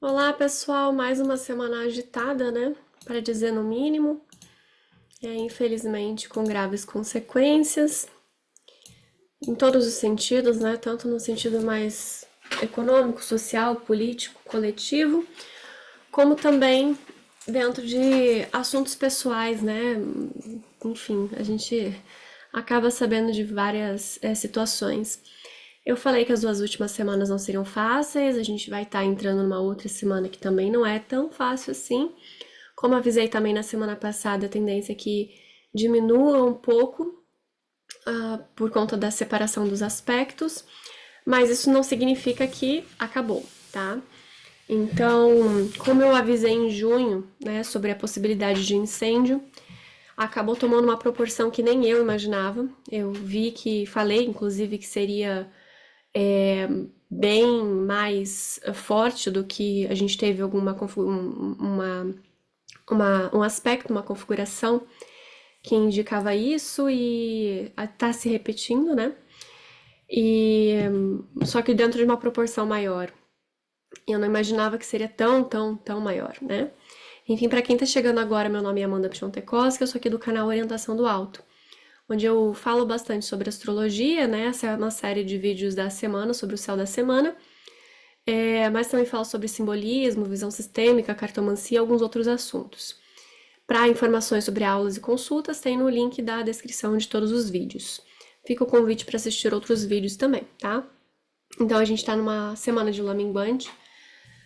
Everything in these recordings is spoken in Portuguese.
Olá, pessoal, mais uma semana agitada, né? Para dizer no mínimo. Infelizmente com graves consequências em todos os sentidos, né? Tanto no sentido mais econômico, social, político, coletivo, como também dentro de assuntos pessoais, né? Enfim, a gente acaba sabendo de várias situações. Eu falei que as duas últimas semanas não seriam fáceis, a gente vai estar entrando numa outra semana que também não é tão fácil assim. Como avisei também na semana passada, a tendência é que diminua um pouco por conta da separação dos aspectos, mas isso não significa que acabou, tá? Então, como eu avisei em junho, né, sobre a possibilidade de incêndio, acabou tomando uma proporção que nem eu imaginava. Eu vi que falei, inclusive, que seria bem mais forte do que a gente teve um aspecto, uma configuração que indicava isso e tá se repetindo, né? E só que dentro de uma proporção maior. Eu não imaginava que seria tão maior, né? Enfim, para quem tá chegando agora, meu nome é Amanda Piontekowski, eu sou aqui do canal Orientação do Alto, onde eu falo bastante sobre astrologia, né? Essa é uma série de vídeos da semana, sobre o céu da semana, mas também falo sobre simbolismo, visão sistêmica, cartomancia e alguns outros assuntos. Para informações sobre aulas e consultas, tem no link da descrição de todos os vídeos. Fica o convite para assistir outros vídeos também, tá? Então a gente está numa semana de lua minguante,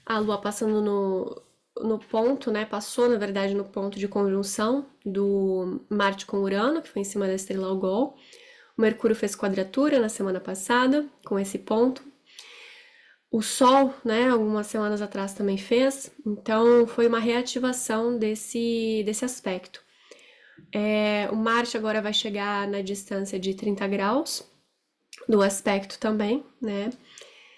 a lua passando no ponto, né? Passou, na verdade, no ponto de conjunção do Marte com Urano, que foi em cima da estrela Algol. O Mercúrio fez quadratura na semana passada, com esse ponto. O Sol, né, algumas semanas atrás também fez, então foi uma reativação desse aspecto. O Marte agora vai chegar na distância de 30 graus do aspecto também, né?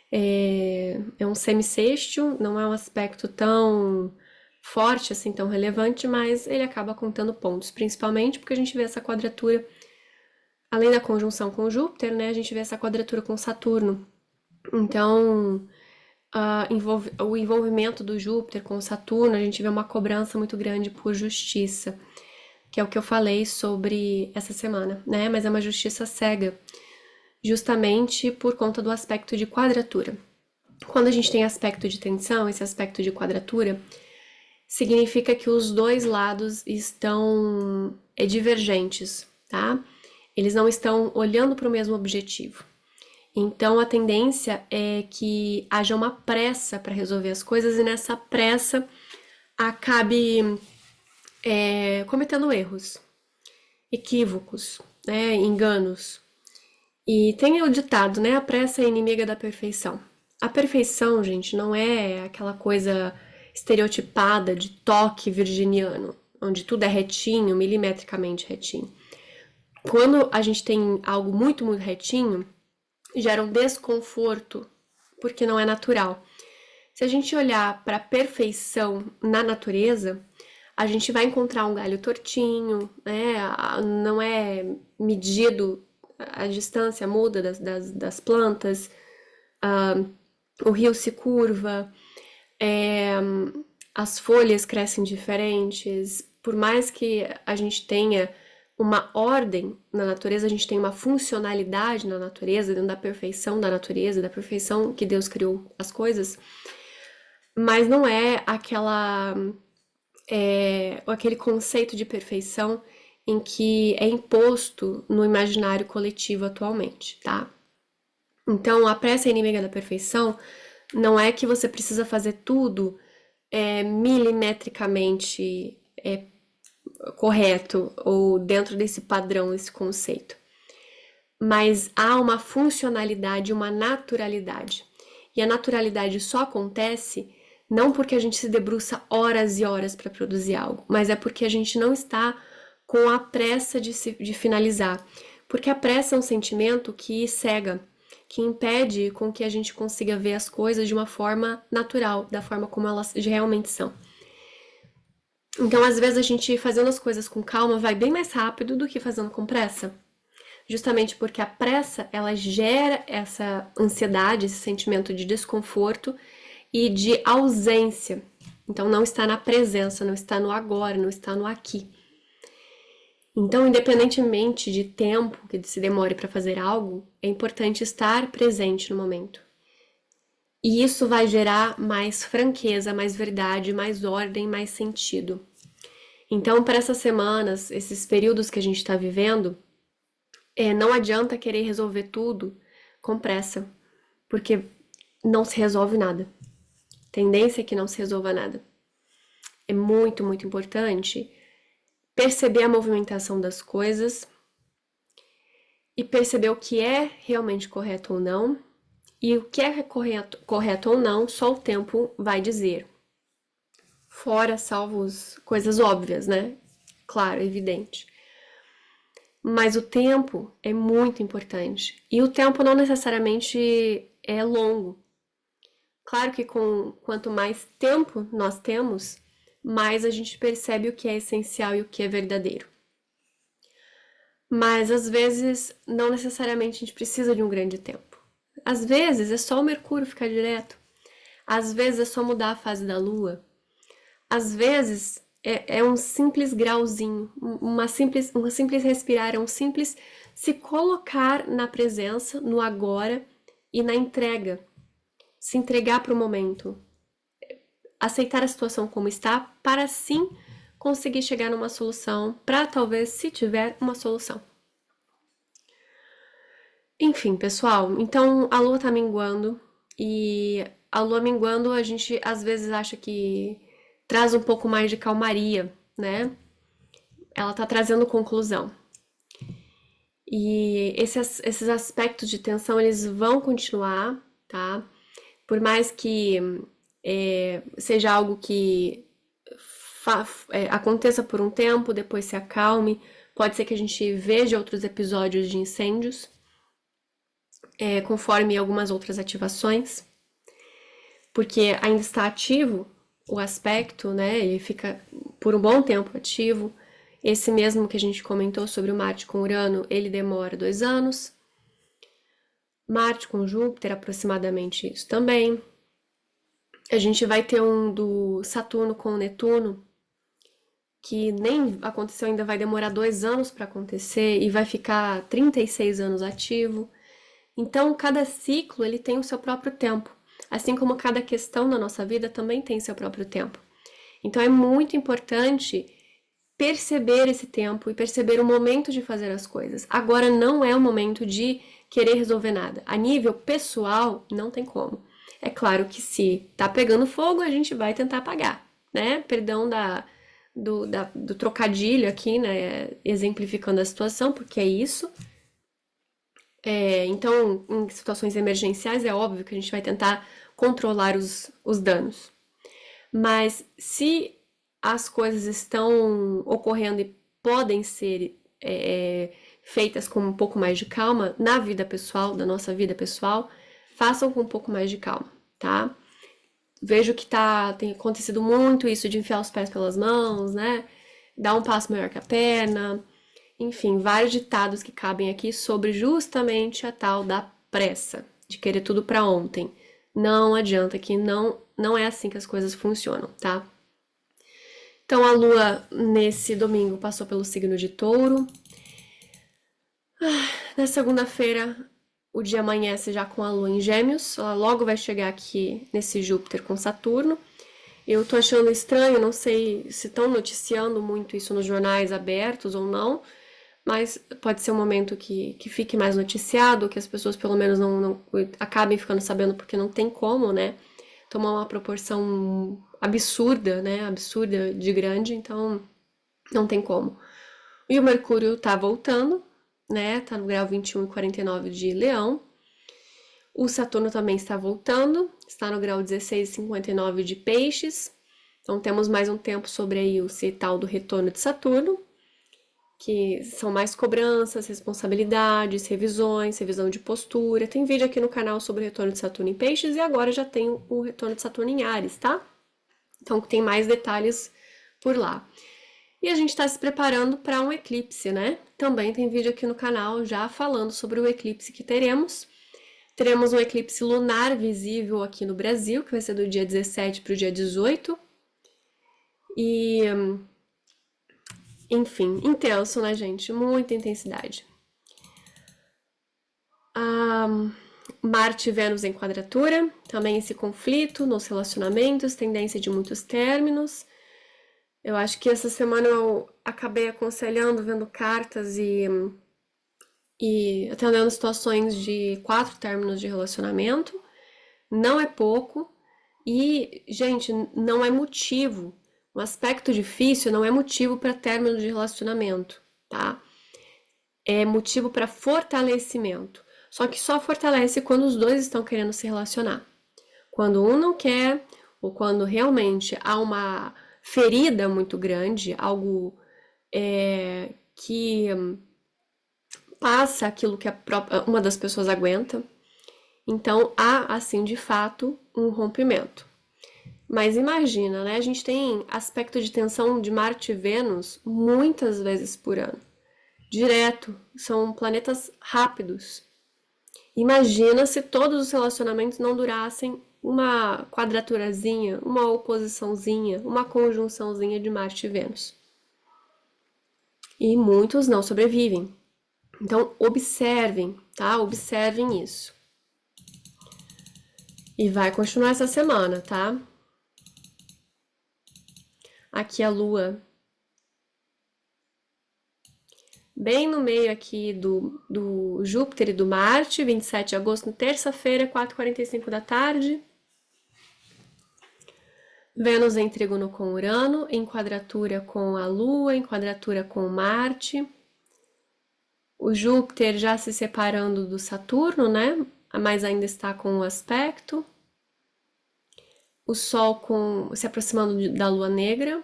É um semissextil, não é um aspecto tão forte, assim, tão relevante, mas ele acaba contando pontos, principalmente porque a gente vê essa quadratura, além da conjunção com Júpiter, né, a gente vê essa quadratura com Saturno. Então, o envolvimento do Júpiter com Saturno, a gente vê uma cobrança muito grande por justiça, que é o que eu falei sobre essa semana, né? Mas é uma justiça cega, justamente por conta do aspecto de quadratura. Quando a gente tem aspecto de tensão, esse aspecto de quadratura, significa que os dois lados estão divergentes, tá? Eles não estão olhando para o mesmo objetivo. Então a tendência é que haja uma pressa para resolver as coisas e nessa pressa acabe cometendo erros, equívocos, né, enganos. E tem o ditado, né? A pressa é inimiga da perfeição. A perfeição, gente, não é aquela coisa estereotipada de toque virginiano, onde tudo é retinho, milimetricamente retinho. Quando a gente tem algo muito retinho, gera um desconforto, porque não é natural. Se a gente olhar para a perfeição na natureza, a gente vai encontrar um galho tortinho, né? Não é medido, a distância muda das plantas, o rio se curva, é, as folhas crescem diferentes. Por mais que a gente tenha uma ordem na natureza, a gente tem uma funcionalidade na natureza, dentro da perfeição da natureza, da perfeição que Deus criou as coisas, mas não é aquele conceito de perfeição em que é imposto no imaginário coletivo atualmente, tá? Então, a pressa é inimiga da perfeição não é que você precisa fazer tudo milimetricamente correto ou dentro desse padrão, esse conceito. Mas há uma funcionalidade, uma naturalidade. E a naturalidade só acontece não porque a gente se debruça horas e horas para produzir algo, mas é porque a gente não está com a pressa de finalizar. Porque a pressa é um sentimento que cega, que impede com que a gente consiga ver as coisas de uma forma natural, da forma como elas realmente são. Então, às vezes, a gente fazendo as coisas com calma vai bem mais rápido do que fazendo com pressa. Justamente porque a pressa, ela gera essa ansiedade, esse sentimento de desconforto e de ausência. Então, não está na presença, não está no agora, não está no aqui. Então, independentemente de tempo que se demore para fazer algo, é importante estar presente no momento. E isso vai gerar mais franqueza, mais verdade, mais ordem, mais sentido. Então, para essas semanas, esses períodos que a gente está vivendo, não adianta querer resolver tudo com pressa, porque não se resolve nada. Tendência é que não se resolva nada. É muito, muito importante perceber a movimentação das coisas e perceber o que é realmente correto ou não, e o que é correto ou não, só o tempo vai dizer. Fora salvos coisas óbvias, né? Claro, evidente. Mas o tempo é muito importante. E o tempo não necessariamente é longo. Claro que quanto mais tempo nós temos, mais a gente percebe o que é essencial e o que é verdadeiro. Mas às vezes não necessariamente a gente precisa de um grande tempo. Às vezes é só o Mercúrio ficar direto. Às vezes é só mudar a fase da Lua. Às vezes é um simples grauzinho, uma simples respirar, é um simples se colocar na presença, no agora e na entrega. Se entregar para o momento. Aceitar a situação como está, para sim conseguir chegar numa solução, para talvez, se tiver, uma solução. Enfim, pessoal, então a lua tá minguando e a lua minguando a gente às vezes acha que traz um pouco mais de calmaria, né? Ela tá trazendo conclusão. E esses aspectos de tensão eles vão continuar, tá? Por mais que seja algo que aconteça por um tempo, depois se acalme, pode ser que a gente veja outros episódios de incêndios, conforme algumas outras ativações, porque ainda está ativo o aspecto, né? Ele fica por um bom tempo ativo. Esse mesmo que a gente comentou sobre o Marte com Urano, ele demora 2 anos. Marte com Júpiter, aproximadamente isso também. A gente vai ter um do Saturno com Netuno, que nem aconteceu ainda, vai demorar 2 anos para acontecer e vai ficar 36 anos ativo. Então, cada ciclo ele tem o seu próprio tempo, assim como cada questão na nossa vida também tem seu próprio tempo. Então, é muito importante perceber esse tempo e perceber o momento de fazer as coisas. Agora não é o momento de querer resolver nada. A nível pessoal, não tem como. É claro que se tá pegando fogo, a gente vai tentar apagar, né? Perdão do trocadilho aqui, né? Exemplificando a situação, porque é isso. Então, em situações emergenciais, é óbvio que a gente vai tentar controlar os danos. Mas se as coisas estão ocorrendo e podem ser feitas com um pouco mais de calma na vida pessoal, da nossa vida pessoal, façam com um pouco mais de calma, tá? Vejo que tem acontecido muito isso de enfiar os pés pelas mãos, né? Dar um passo maior que a perna. Enfim, vários ditados que cabem aqui sobre justamente a tal da pressa, de querer tudo para ontem. Não adianta que não é assim que as coisas funcionam, tá? Então a lua nesse domingo passou pelo signo de Touro. Na segunda-feira o dia amanhece já com a lua em Gêmeos. Ela logo vai chegar aqui nesse Júpiter com Saturno. Eu tô achando estranho, não sei se estão noticiando muito isso nos jornais abertos ou não, mas pode ser um momento que fique mais noticiado, que as pessoas pelo menos não acabem ficando sabendo, porque não tem como, né? Tomar uma proporção absurda, né? Absurda de grande, então não tem como. E o Mercúrio tá voltando, né? Tá no grau 21 e 49 de Leão. O Saturno também está voltando, está no grau 16 e 59 de Peixes. Então temos mais um tempo sobre aí o tal do retorno de Saturno, que são mais cobranças, responsabilidades, revisões, revisão de postura. Tem vídeo aqui no canal sobre o retorno de Saturno em Peixes e agora já tem o retorno de Saturno em Áries, tá? Então tem mais detalhes por lá. E a gente está se preparando para um eclipse, né? Também tem vídeo aqui no canal já falando sobre o eclipse que teremos. Teremos um eclipse lunar visível aqui no Brasil, que vai ser do dia 17 para o dia 18. E, enfim, intenso, né, gente? Muita intensidade. Marte e Vênus em quadratura, também esse conflito nos relacionamentos, tendência de muitos términos. Eu acho que essa semana eu acabei aconselhando, vendo cartas e atendendo situações de 4 términos de relacionamento. Não é pouco. E, gente, não é motivo. Um aspecto difícil não é motivo para término de relacionamento, tá? É motivo para fortalecimento. Só que só fortalece quando os dois estão querendo se relacionar. Quando um não quer, ou quando realmente há uma ferida muito grande, algo que passa aquilo que uma das pessoas aguenta, então há, assim, de fato, um rompimento. Mas imagina, né? A gente tem aspecto de tensão de Marte e Vênus muitas vezes por ano. Direto, são planetas rápidos. Imagina se todos os relacionamentos não durassem uma quadraturazinha, uma oposiçãozinha, uma conjunçãozinha de Marte e Vênus. E muitos não sobrevivem. Então, observem, tá? Observem isso. E vai continuar essa semana, tá? Aqui a Lua bem no meio aqui do Júpiter e do Marte, 27 de agosto, terça-feira, 4h45 da tarde. Vênus em trígono com Urano, em quadratura com a Lua, em quadratura com Marte. O Júpiter já se separando do Saturno, né? Mas ainda está com o aspecto. O Sol se aproximando da Lua Negra.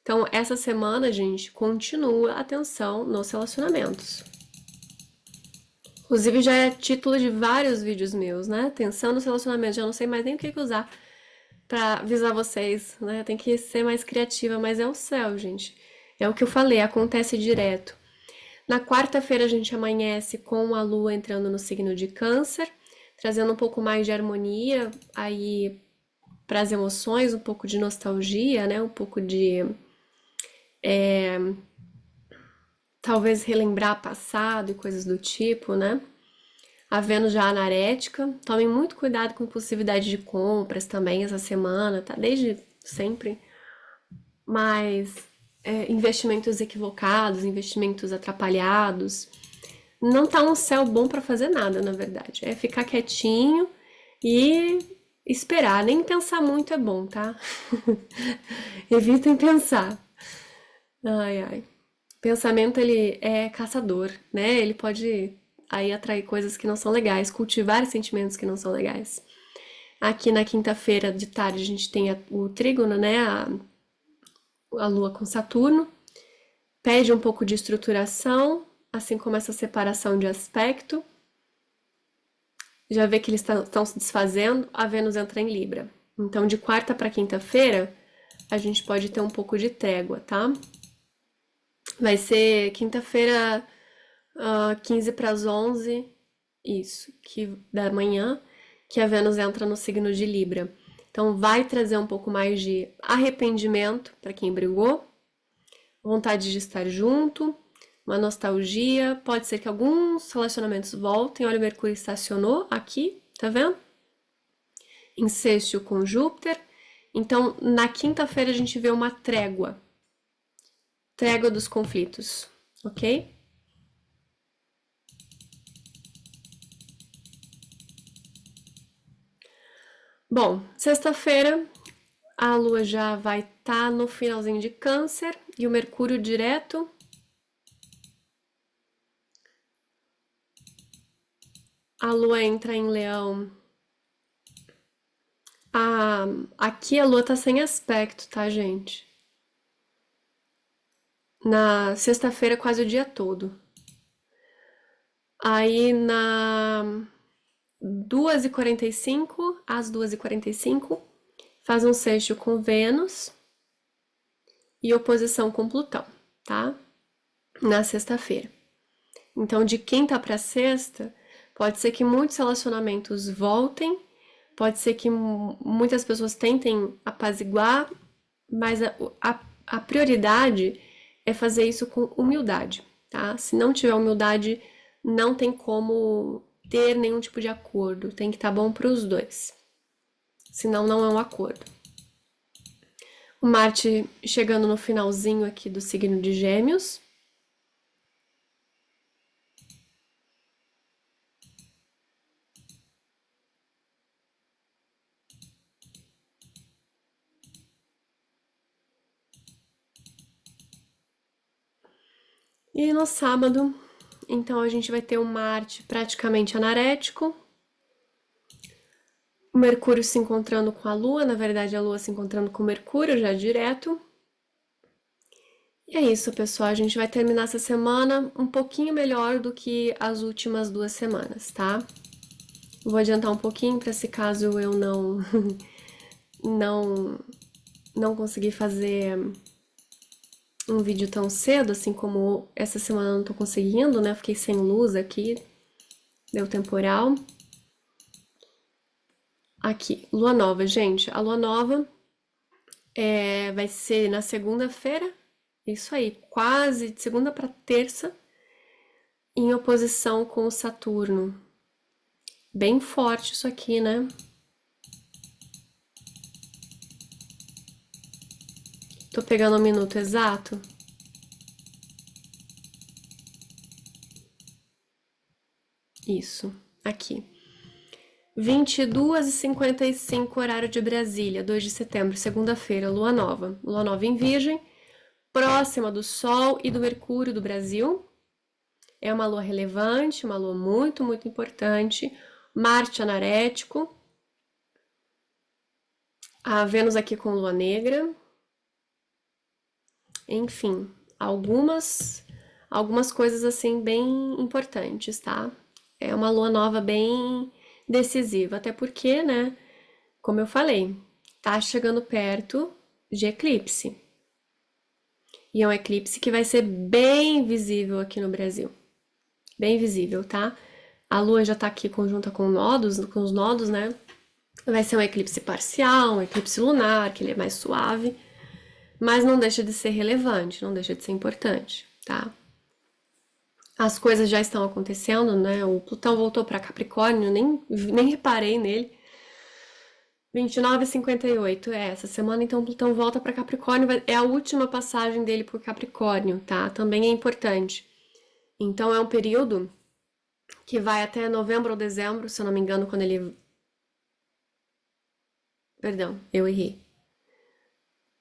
Então, essa semana, gente, continua a tensão nos relacionamentos. Inclusive, já é título de vários vídeos meus, né? Tensão nos relacionamentos. Já não sei mais nem o que usar pra avisar vocês, né? Tem que ser mais criativa, mas é o céu, gente. É o que eu falei, acontece direto. Na quarta-feira, a gente amanhece com a Lua entrando no signo de Câncer, trazendo um pouco mais de harmonia aí para as emoções, um pouco de nostalgia, né? Um pouco de talvez relembrar passado e coisas do tipo, né? A Vênus já anarética. Tomem muito cuidado com impulsividade de compras também essa semana, tá? Desde sempre. Mas investimentos equivocados, investimentos atrapalhados. Não tá um céu bom para fazer nada, na verdade. É ficar quietinho e esperar. Nem pensar muito é bom, tá? Evitem pensar. Ai, ai. Pensamento, ele é caçador, né? Ele pode aí atrair coisas que não são legais, cultivar sentimentos que não são legais. Aqui na quinta-feira de tarde a gente tem o trígono, né? A Lua com Saturno. Pede um pouco de estruturação, assim como essa separação de aspecto. Já vê que eles estão se desfazendo, a Vênus entra em Libra. Então, de quarta para quinta-feira, a gente pode ter um pouco de trégua, tá? Vai ser quinta-feira, 15 para as 11, isso, da manhã, que a Vênus entra no signo de Libra. Então, vai trazer um pouco mais de arrependimento para quem brigou, vontade de estar junto, uma nostalgia. Pode ser que alguns relacionamentos voltem. Olha, o Mercúrio estacionou aqui, tá vendo? Em sexto com Júpiter. Então, na quinta-feira a gente vê uma trégua. Trégua dos conflitos, ok? Bom, sexta-feira a Lua já vai estar no finalzinho de Câncer e o Mercúrio direto. A Lua entra em Leão. Aqui a Lua tá sem aspecto, tá, gente? Na sexta-feira, quase o dia todo. Aí na 2h45, às 2h45, faz um sexto com Vênus e oposição com Plutão, tá? Na sexta-feira. Então, de quinta para sexta, Pode ser que muitos relacionamentos voltem, pode ser que muitas pessoas tentem apaziguar, mas a prioridade é fazer isso com humildade, tá? Se não tiver humildade, não tem como ter nenhum tipo de acordo. Tem que estar bom para os dois. Senão, não é um acordo. O Marte chegando no finalzinho aqui do signo de Gêmeos. E no sábado, então a gente vai ter o Marte praticamente anarético, o Mercúrio se encontrando com a Lua, na verdade a Lua se encontrando com o Mercúrio já direto. E é isso, pessoal, a gente vai terminar essa semana um pouquinho melhor do que as últimas 2 semanas, tá? Vou adiantar um pouquinho para se caso eu não não conseguir fazer um vídeo tão cedo, assim como essa semana eu não tô conseguindo, né? Eu fiquei sem luz aqui, deu temporal. Aqui, lua nova, gente. A lua nova vai ser na segunda-feira, isso aí, quase de segunda para terça, em oposição com o Saturno. Bem forte isso aqui, né? Tô pegando o minuto exato. Isso, aqui. 22h55, horário de Brasília, 2 de setembro, segunda-feira, lua nova. Lua nova em Virgem, próxima do Sol e do Mercúrio do Brasil. É uma lua relevante, uma lua muito, muito importante. Marte anarético. A Vênus aqui com lua negra. Enfim, algumas coisas assim bem importantes, tá? É uma lua nova bem decisiva, até porque, né, como eu falei, tá chegando perto de eclipse. E é um eclipse que vai ser bem visível aqui no Brasil. Bem visível, tá? A lua já tá aqui conjunta com os nodos, né? Vai ser um eclipse parcial, um eclipse lunar, que ele é mais suave, mas não deixa de ser relevante, não deixa de ser importante, tá? As coisas já estão acontecendo, né? O Plutão voltou para Capricórnio, nem reparei nele. 29h58 é essa semana, então o Plutão volta para Capricórnio, é a última passagem dele por Capricórnio, tá? Também é importante. Então é um período que vai até novembro ou dezembro, se eu não me engano, quando ele. Perdão, eu errei.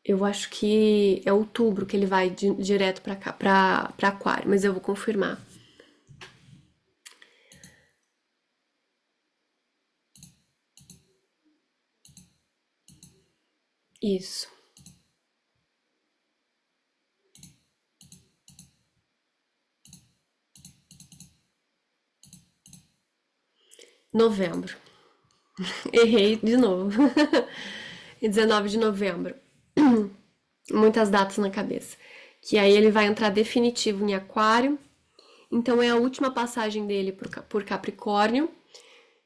Eu acho que é outubro que ele vai direto para Aquário, mas eu vou confirmar. Isso. Novembro. Errei de novo. E 19 de novembro. Muitas datas na cabeça. Que aí ele vai entrar definitivo em Aquário. Então é a última passagem dele por Capricórnio.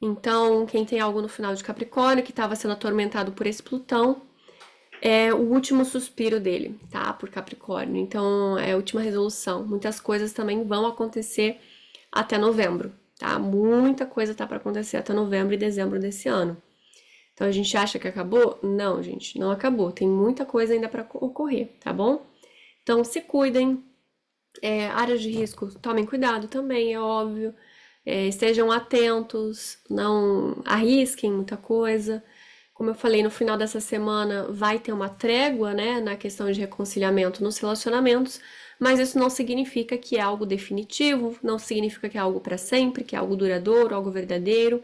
Então, quem tem algo no final de Capricórnio, que estava sendo atormentado por esse Plutão, é o último suspiro dele, tá? Por Capricórnio. Então, é a última resolução. Muitas coisas também vão acontecer até novembro, tá? Muita coisa tá para acontecer até novembro e dezembro desse ano. Então, a gente acha que acabou? Não, gente, não acabou. Tem muita coisa ainda para ocorrer, tá bom? Então, se cuidem. Áreas de risco, tomem cuidado também, é óbvio. Estejam atentos, não arrisquem muita coisa. Como eu falei, no final dessa semana vai ter uma trégua, né, na questão de reconciliamento nos relacionamentos, mas isso não significa que é algo definitivo, não significa que é algo para sempre, que é algo duradouro, algo verdadeiro,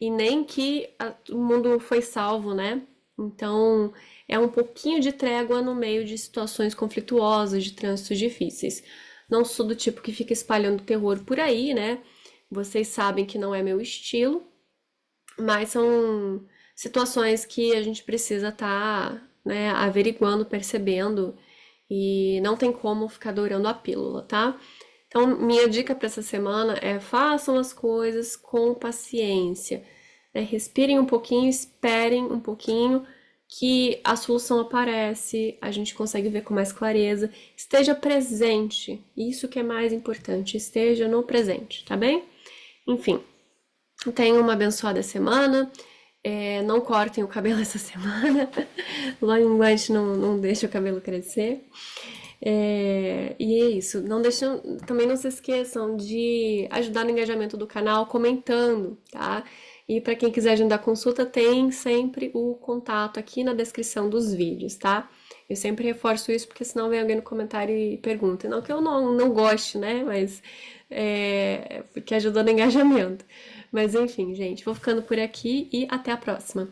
e nem que o mundo foi salvo, né? Então, é um pouquinho de trégua no meio de situações conflituosas, de trânsitos difíceis. Não sou do tipo que fica espalhando terror por aí, né? Vocês sabem que não é meu estilo, mas são situações que a gente precisa estar, né, averiguando, percebendo, e não tem como ficar dourando a pílula, tá? Então, minha dica para essa semana é façam as coisas com paciência, né? Respirem um pouquinho, esperem um pouquinho, que a solução aparece, a gente consegue ver com mais clareza. Esteja presente, isso que é mais importante, esteja no presente, tá bem? Enfim, tenham uma abençoada semana. Não cortem o cabelo essa semana. Long Lunch não deixa o cabelo crescer. E é isso. Não deixam, também não se esqueçam de ajudar no engajamento do canal comentando, tá? E para quem quiser agendar consulta, tem sempre o contato aqui na descrição dos vídeos, tá? Eu sempre reforço isso porque senão vem alguém no comentário e pergunta. Não que eu não goste, né? Mas porque ajuda no engajamento. Mas enfim, gente, vou ficando por aqui e até a próxima.